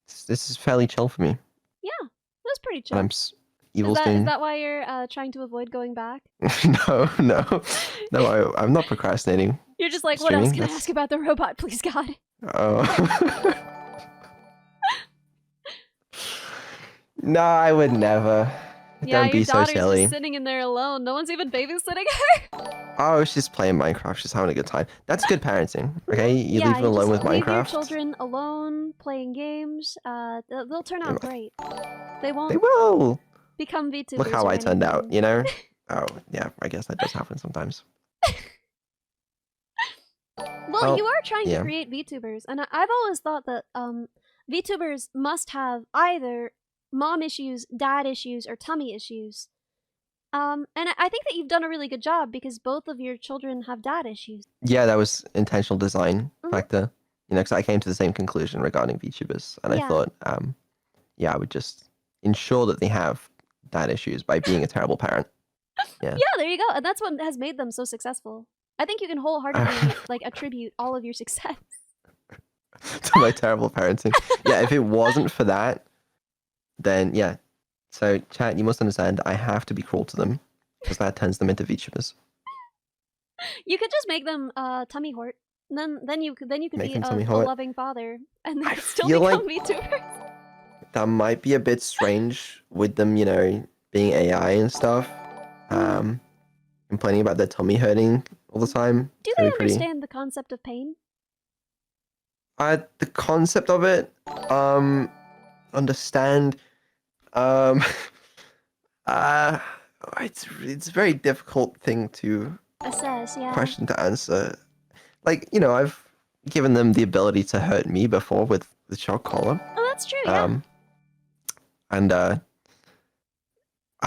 This is fairly chill for me. Yeah, that's pretty And I'm chill. evil's Is doing. that why you're trying to avoid going back? No, I'm not procrastinating. You're just like, what else Streaming, can I ask about the robot, please, God? oh. No, I would never. Yeah, Don't your be so daughter's just silly. sitting in there alone. No one's even babysitting her. Oh, she's playing Minecraft. She's having a good time. That's good parenting, okay? You Yeah, leave her you alone just with leave your Minecraft. children alone playing games. They'll turn out great. They They won't will. become Look VTubers how or I turned out, anything. you know? Oh, yeah, I guess that does happen sometimes. Well, you Well, are trying to yeah. create VTubers, and I've always thought that VTubers must have either mom issues, dad issues, or tummy issues. And I think that you've done a really good job because both of your children have dad issues. Yeah, that was intentional design Mhm. factor. You know, because I came to the same conclusion regarding VTubers, and I Yeah. thought, yeah, I would just ensure that they have dad issues by being a terrible parent. Yeah. Yeah, there you go. And that's what has made them so successful. I think you can wholeheartedly like attribute all of your success. To my terrible parenting. Yeah, if it wasn't for that, then yeah. So, chat, you must understand, I have to be cruel to them because that turns them into VTubers. You could just make them tummy hort. Then you could Make be them tummy a hot. loving father, and they I could still feel like become VTubers. that might be a bit strange with them, you know, being AI and stuff. Complaining about their tummy hurting all the time. Do It's they gonna be pretty. understand the concept of pain? The concept of it, understand. Um, uh, it's a very difficult thing to Assess, yeah. question to answer. Like, you know, I've given them the ability to hurt me before with the shock collar. Oh, that's true, yeah. And I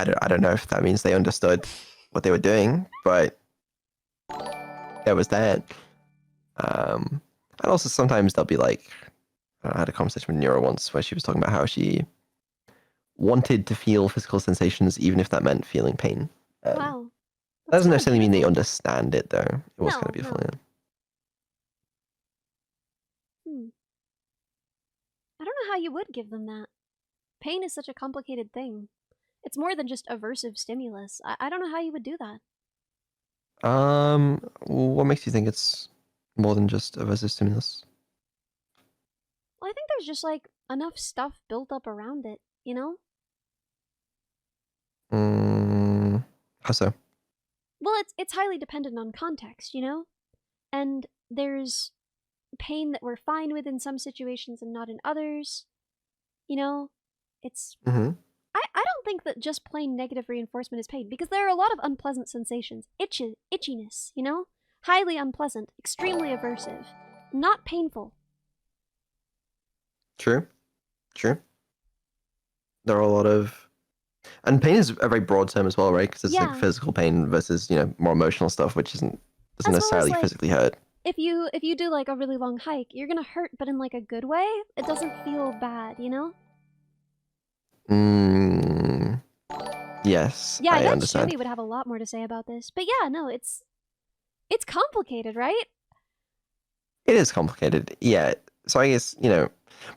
don't know if that means they understood what they were doing, but there was that. And also sometimes they'll be like, I had a conversation with Neuro once where she was talking about how she wanted to feel physical sensations even if that meant feeling pain. Wow. That doesn't kinda necessarily mean they beautiful. understand it, though. It was kind No, of beautiful, no. yeah. I don't know how you would give them that. Pain is such a complicated thing. It's more than just aversive stimulus. I don't know how you would do that. What makes you think it's more than just aversive stimulus? Well, I think there's just like enough stuff built up around it, you know? How so? Well, it's highly dependent on context, you know? And there's pain that we're fine with in some situations and not in others. You know, it's Mm-hmm. I don't think that just plain negative reinforcement is pain because there are a lot of unpleasant sensations. Itchiness, you know? Highly unpleasant, extremely aversive, not painful. True. True. There are a lot of, and pain is a very broad term as well, right? Because it's like Yeah. physical pain versus, you know, more emotional stuff, which doesn't As well as necessarily like physically hurt. if you do like a really long hike, you're gonna hurt, but in like a good way. It doesn't feel bad, you know? Yes, Yeah, I I bet understand. Shivy would have a lot more to say about this. But yeah, no, it's complicated, right? It is complicated, yeah. So I guess, you know,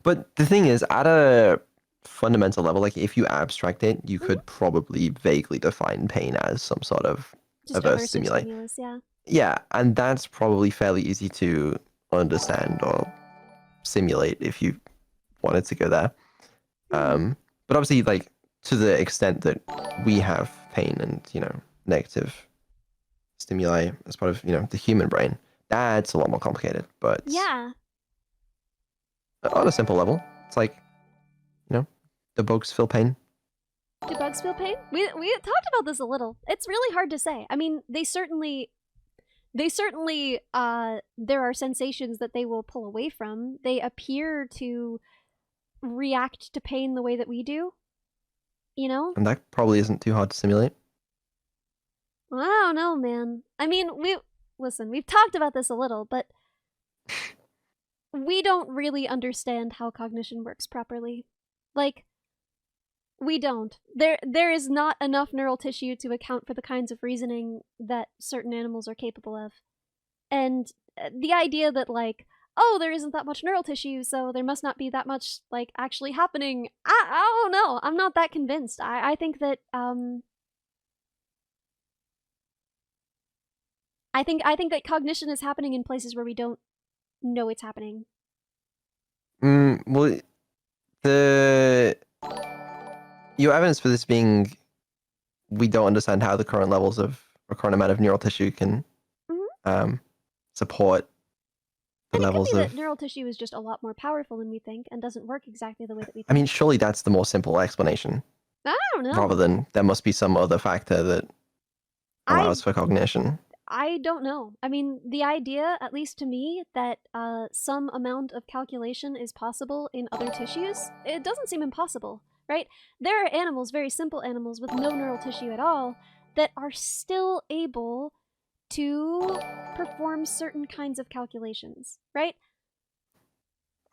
but the thing is, at a fundamental level, like if you abstract it, you could probably vaguely define pain as some sort of Just averse aversive stimuli. stimulus, yeah. Yeah, and that's probably fairly easy to understand or simulate if you wanted to go there. But obviously, like to the extent that we have pain and, you know, negative stimuli as part of, you know, the human brain, that's a lot more complicated. But Yeah. on a simple level, it's like, you know, the bugs feel pain. Do bugs feel pain? We talked about this a little. It's really hard to say. I mean, they certainly there are sensations that they will pull away from. They appear to react to pain the way that we do. You know? And that probably isn't too hard to simulate. I don't know, man. I mean, we've talked about this a little, but we don't really understand how cognition works properly. Like, we don't. There is not enough neural tissue to account for the kinds of reasoning that certain animals are capable of. And the idea that like oh, there isn't that much neural tissue, so there must not be that much like actually happening. I don't know. I'm not that convinced. I think that I think that cognition is happening in places where we don't know it's happening. Well, the your evidence for this being we don't understand how the current levels of or current amount of neural tissue can support the And it could levels be of. that neural tissue is just a lot more powerful than we think and doesn't work exactly the way that we think. I mean, surely that's the more simple explanation, I don't know. rather than there must be some other factor that allows for cognition. I don't know. I mean, the idea, at least to me, that some amount of calculation is possible in other tissues, it doesn't seem impossible, right? There are animals, very simple animals with no neural tissue at all, that are still able to perform certain kinds of calculations, right?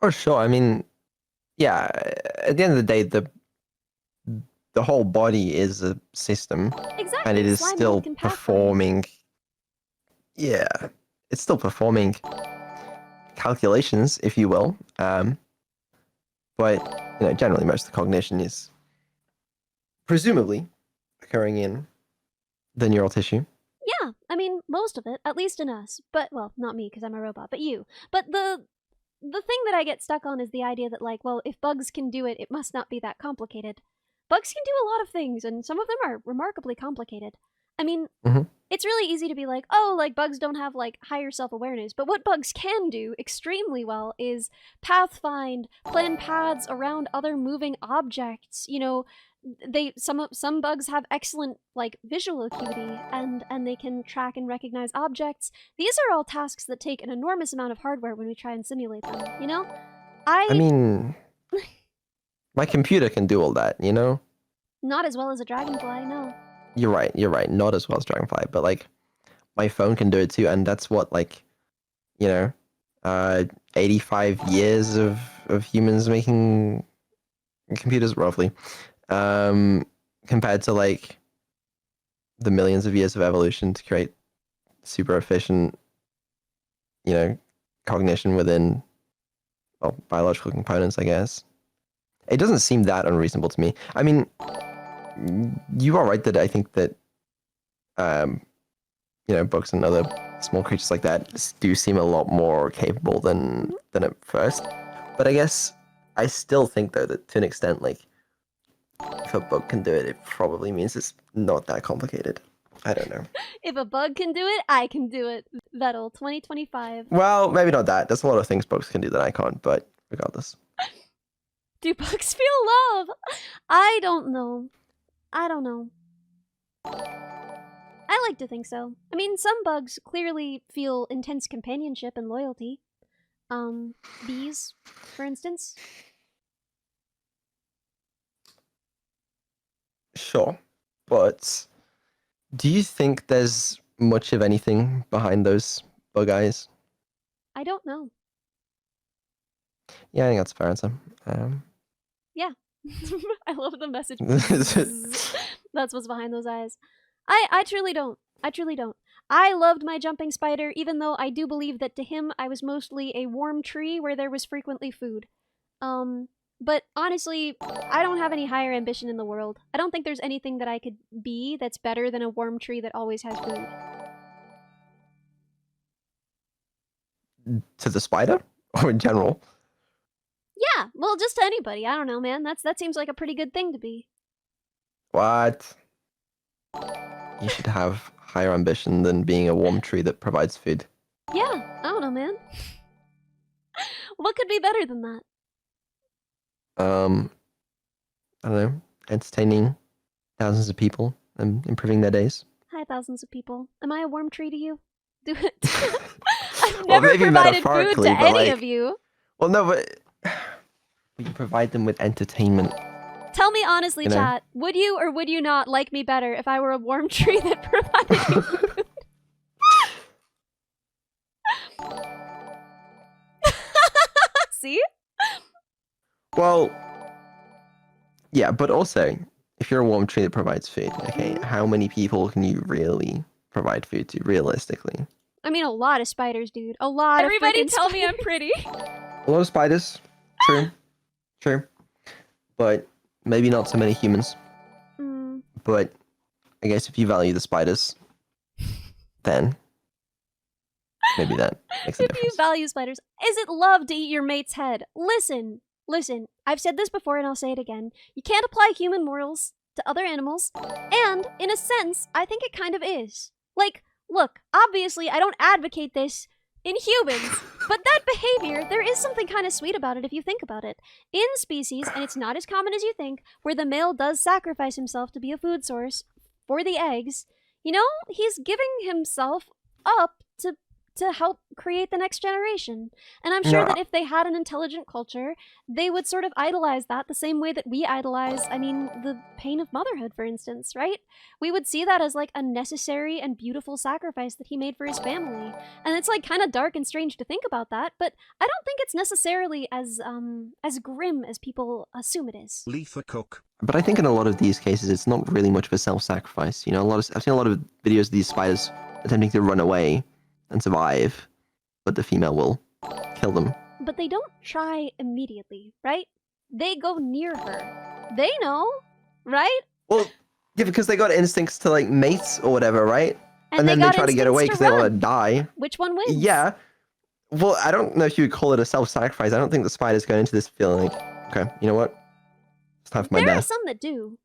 Oh, sure. I mean, yeah. At the end of the day, the whole body is a system, Exactly. and it is Slime still mold can pathfind. performing. Yeah, it's still performing calculations, if you will. But generally, most of the cognition is presumably occurring in the neural tissue. Yeah, I mean, most of it, at least in us. But, well, not me, because I'm a robot, but you. But the thing that I get stuck on is the idea that, like, well, if bugs can do it, it must not be that complicated. Bugs can do a lot of things, and some of them are remarkably complicated. I mean, it's really easy to be like, oh, like, bugs don't have, like, higher self-awareness. But what bugs can do extremely well is pathfind, plan paths around other moving objects. You know, some bugs have excellent like visual acuity and they can track and recognize objects. These are all tasks that take an enormous amount of hardware when we try and simulate them, you know? I mean, my computer can do all that, Not as well as a dragonfly, no. You're right. Not as well as Dragonfly, but like my phone can do it too, and that's what 85 years of humans making computers roughly, compared to like the millions of years of evolution to create super efficient, cognition within biological components, I guess. It doesn't seem that unreasonable to me. I mean, you are right that I think that, bugs and other small creatures like that do seem a lot more capable than at first. But I guess I still think, though, that to an extent, like, if a bug can do it, it probably means it's not that complicated. I don't know. If a bug can do it, I can do it. Vedal, 2025. Well, maybe not that. There's a lot of things bugs can do that I can't, but regardless. Do bugs feel love? I don't know. I like to think so. I mean, some bugs clearly feel intense companionship and loyalty. Bees, for instance. Sure, but do you think there's much of anything behind those bug eyes? I don't know. Yeah, I think that's a fair answer. Yeah. I love the message. That's what's behind those eyes. I truly don't. I loved my jumping spider, even though I do believe that to him I was mostly a warm tree where there was frequently food. But honestly, I don't have any higher ambition in the world. I don't think there's anything that I could be that's better than a warm tree that always has food. To the spider? Or in general? Yeah, well, just to anybody. I don't know, man. That seems like a pretty good thing to be. What? You should have higher ambition than being a warm tree that provides food. Yeah, I don't know, man. What could be better than that? I don't know. Entertaining thousands of people and improving their days. Hi, thousands of people. Am I a warm tree to you? Do it. I've Well, never maybe provided food metaphorically, to but, any like- of you. Well, no, but you provide them with entertainment. Tell me honestly, You know? chat, would you or would you not like me better if I were a warm tree that provided you food? See? Well, yeah, but also, if you're a warm tree that provides food, okay, how many people can you really provide food to realistically? I mean, a lot of spiders, dude. A lot Everybody of tell me I'm spiders. pretty. A lot of spiders. True. True. But maybe not so many humans. Mm. But I guess if you value the spiders, then maybe that makes a If you difference. value spiders, is it love to eat your mate's head? Listen. I've said this before and I'll say it again. You can't apply human morals to other animals, and in a sense, I think it kind of is. Like, look, obviously I don't advocate this in humans, but that behavior, there is something kind of sweet about it if you think about it. In species, and it's not as common as you think, where the male does sacrifice himself to be a food source for the eggs, you know, he's giving himself up to help create the next generation. And I'm sure No. that if they had an intelligent culture, they would sort of idolize that the same way that we idolize, the pain of motherhood, for instance, right? We would see that as like a necessary and beautiful sacrifice that he made for his family. And it's like kind of dark and strange to think about that, but I don't think it's necessarily as grim as people assume it is. Letha Cook. But I think in a lot of these cases, it's not really much of a self-sacrifice. You know, I've seen a lot of videos of these spiders attempting to run away and survive, but the female will kill them. But they don't try immediately, right? They go near her. They know, right? Well, yeah, because they got instincts to like mate or whatever, right? And then they got try to get away because instincts they to want to run. die. Which one wins? Yeah. Well, I don't know if you would call it a self-sacrifice. I don't think the spider's going into this feeling like, okay, you know what? It's time for my There are death. some that do.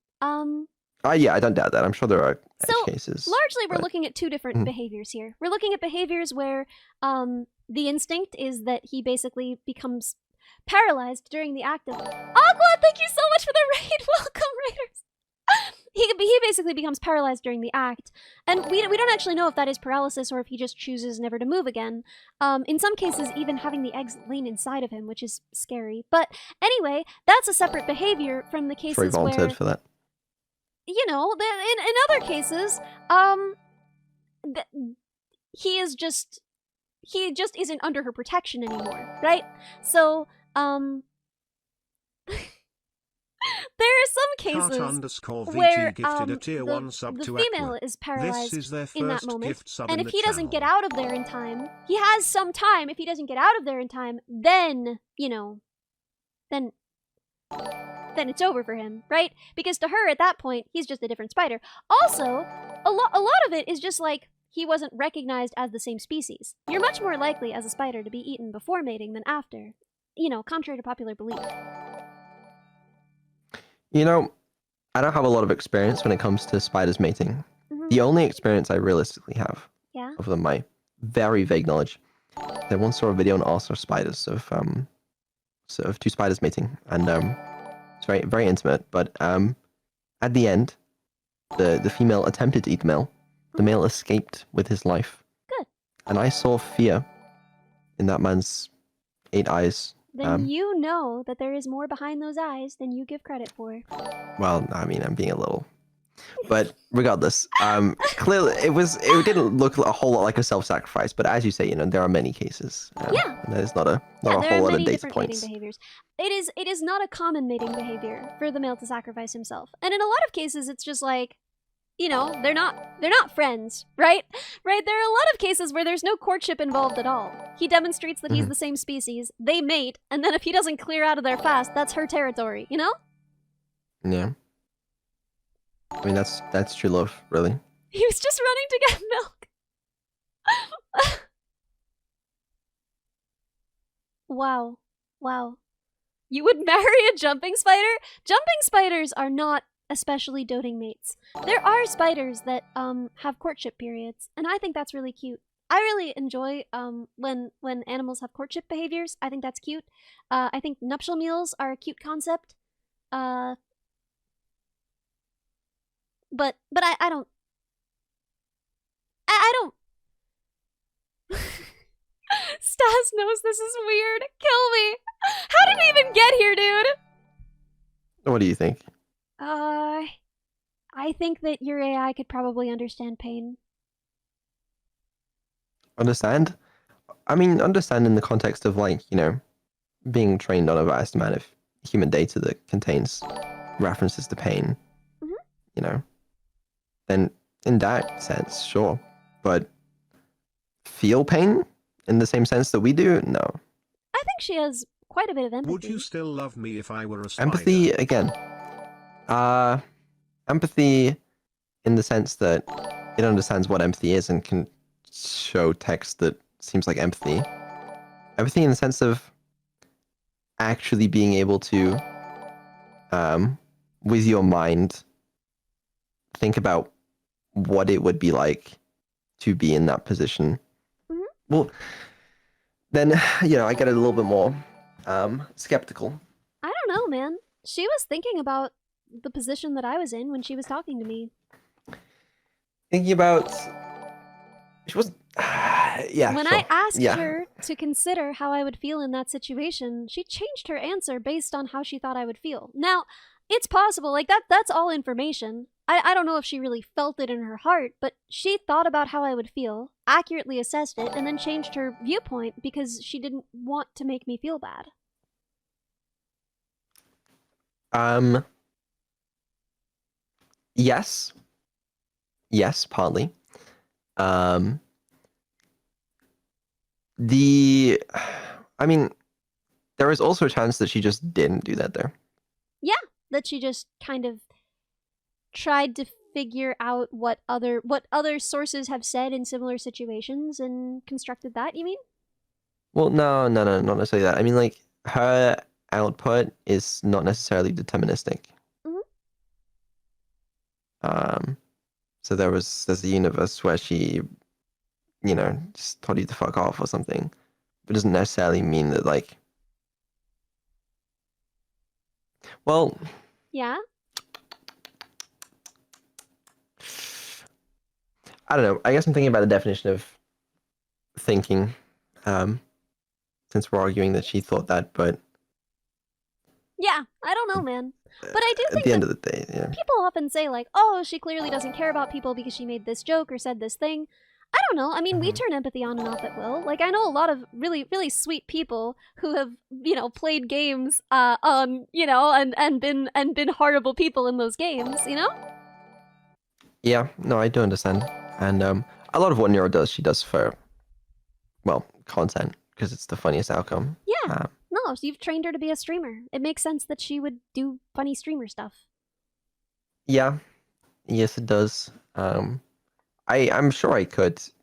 Yeah, I don't doubt that. I'm sure there are So, edge cases. largely we're but- looking at two different behaviors here. We're looking at behaviors where the instinct is that he basically becomes paralyzed during the act of Aqua, thank you so much for the raid. Welcome, raiders. He basically becomes paralyzed during the act, and we don't actually know if that is paralysis or if he just chooses never to move again. In some cases, even having the eggs laying inside of him, which is scary. But anyway, that's a separate behavior from the Very cases volunteered where, for that. you know, in other cases, he just isn't under her protection anymore, right? So, there are some Cart cases underscore VG where gifted a tier 1 sub the to female Aqua. is This paralyzed is their in that first moment, gift sub and in if the he doesn't get channel. out of there in time, he has some time. If he doesn't get out of there in time, then, you know, then it's over for him, right? Because to her, at that point, he's just a different spider. Also, a lot of it is just like he wasn't recognized as the same species. You're much more likely as a spider to be eaten before mating than after, you know, contrary to popular belief. You know, I don't have a lot of experience when it comes to spiders mating. Mhm. The only experience I realistically have, Yeah. other than my very vague knowledge, I once saw a video on Arthur spiders of two spiders mating, and it's very very intimate. But at the end, the female attempted to eat the male. The male escaped with his life. Good. And I saw fear in that man's 8 eyes. Then you know that there is more behind those eyes than you give credit for. Well, I mean, I'm being a little, but regardless, clearly it didn't look a whole lot like a self-sacrifice. But as you say, you know, there are many cases. Yeah. And there's not a Yeah, there whole are lot many of data different points. mating behaviors. It is not a common mating behavior for the male to sacrifice himself. And in a lot of cases it's just like, you know, they're not friends, right? Right? There are a lot of cases where there's no courtship involved at all. He demonstrates that he's the same species, they mate, and then if he doesn't clear out of there fast, that's her territory, you know? Yeah. I mean, that's true love, really. He was just running to get milk. Wow. Wow. You would marry a jumping spider? Jumping spiders are not especially doting mates. There are spiders that have courtship periods, and I think that's really cute. I really enjoy when animals have courtship behaviors. I think that's cute. I think nuptial meals are a cute concept. But I don't. I don't. Stas knows this is weird. Kill me. How did we even get here, dude? What do you think? I think that your AI could probably understand pain. Understand? I mean, understand in the context of, like, you know, being trained on a vast amount of human data that contains references to pain. Mhm. You know, then in that sense, sure. But feel pain in the same sense that we do. No. I think she has quite a bit of empathy. Would you still love me if I were a spider? Empathy again. Empathy in the sense that it understands what empathy is and can show text that seems like empathy. Empathy in the sense of actually being able to, with your mind, think about what it would be like to be in that position. Mhm. Well, then, I get a little bit more skeptical. I don't know, man. She was thinking about the position that I was in when she was talking to me. Thinking about... She was... yeah, When sure. I asked Yeah. her to consider how I would feel in that situation, she changed her answer based on how she thought I would feel. Now, it's possible, like that's all information. I don't know if she really felt it in her heart, but she thought about how I would feel, accurately assessed it, and then changed her viewpoint because she didn't want to make me feel bad. Yes. Yes, partly. I mean, there is also a chance that she just didn't do that there. Yeah, that she just kind of tried to figure out what other sources have said in similar situations and constructed that, you mean? Well, no, not necessarily that. I mean, like, her output is not necessarily deterministic. So there's a universe where she, just told you to fuck off or something. But it doesn't necessarily mean that, like... Well... Yeah? I don't know. I guess I'm thinking about the definition of thinking, since we're arguing that she thought that, but... Yeah, I don't know, man. But I do At think the that end of the day, yeah. people often say, like, oh, she clearly doesn't care about people because she made this joke or said this thing. I don't know. I mean, we turn empathy on and off at will. Like, I know a lot of really, really sweet people who have, played games, and been horrible people in those games, Yeah, no, I do understand. And a lot of what Neuro does, she does for, well, content, because it's the funniest outcome. Yeah. No, you've trained her to be a streamer. It makes sense that she would do funny streamer stuff. Yeah. Yes, it does. I'm sure I could teach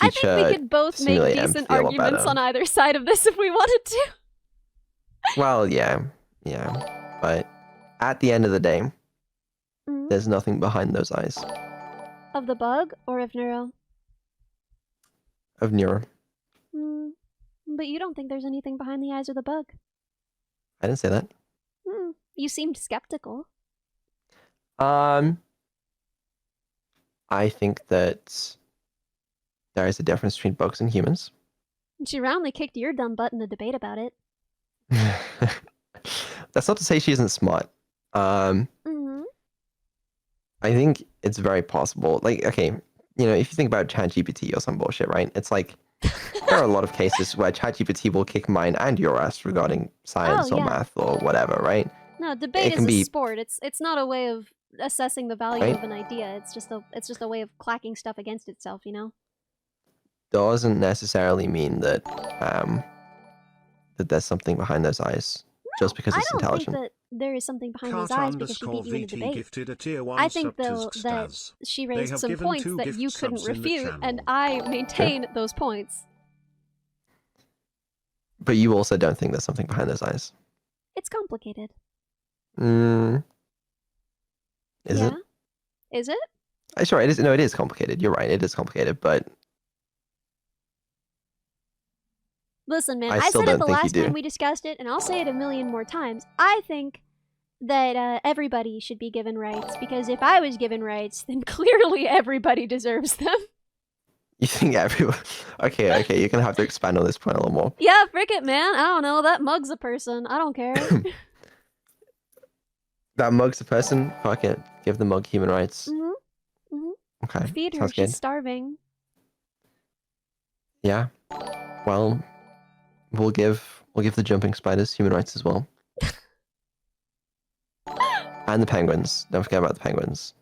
I think we could both make simulate decent empathy a lot arguments better. on either side of this if we wanted to. Well, yeah. But at the end of the day, there's nothing behind those eyes. Of the bug or of Neuro? Of Neuro. But you don't think there's anything behind the eyes of the bug. I didn't say that. You seemed skeptical. I think that there is a difference between bugs and humans. She roundly kicked your dumb butt in the debate about it. That's not to say she isn't smart. I think it's very possible. Like, okay, if you think about ChatGPT or some bullshit, right? It's like there are a lot of cases where ChatGPT will kick mine and your ass regarding science or math or whatever, right? No, debate is a sport. It's not a way of assessing the value of an idea. It's just a way of clacking stuff against itself, Doesn't necessarily mean that that there's something behind those eyes just because it's intelligent. I don't think that there is something behind those eyes because she beat you in a debate. I think though that she raised some points that you couldn't refute, and I maintain those points. But you also don't think there's something behind those eyes. It's complicated. Is it? Is it? Sure, it is. No, it is complicated. You're right. It is complicated, but listen, man. I said it the last time we discussed it, and I'll say it a million more times. I think that everybody should be given rights, because if I was given rights, then clearly everybody deserves them. You think everyone... Okay, you're gonna have to expand on this point a little more. Yeah, frick it, man. I don't know. That mug's a person. I don't care. That mug's a person? Fuck it. Give the mug human rights. Okay, feed her. sounds good. She's starving. Yeah. Well, we'll give the jumping spiders human rights as well. And the penguins. Don't forget about the penguins.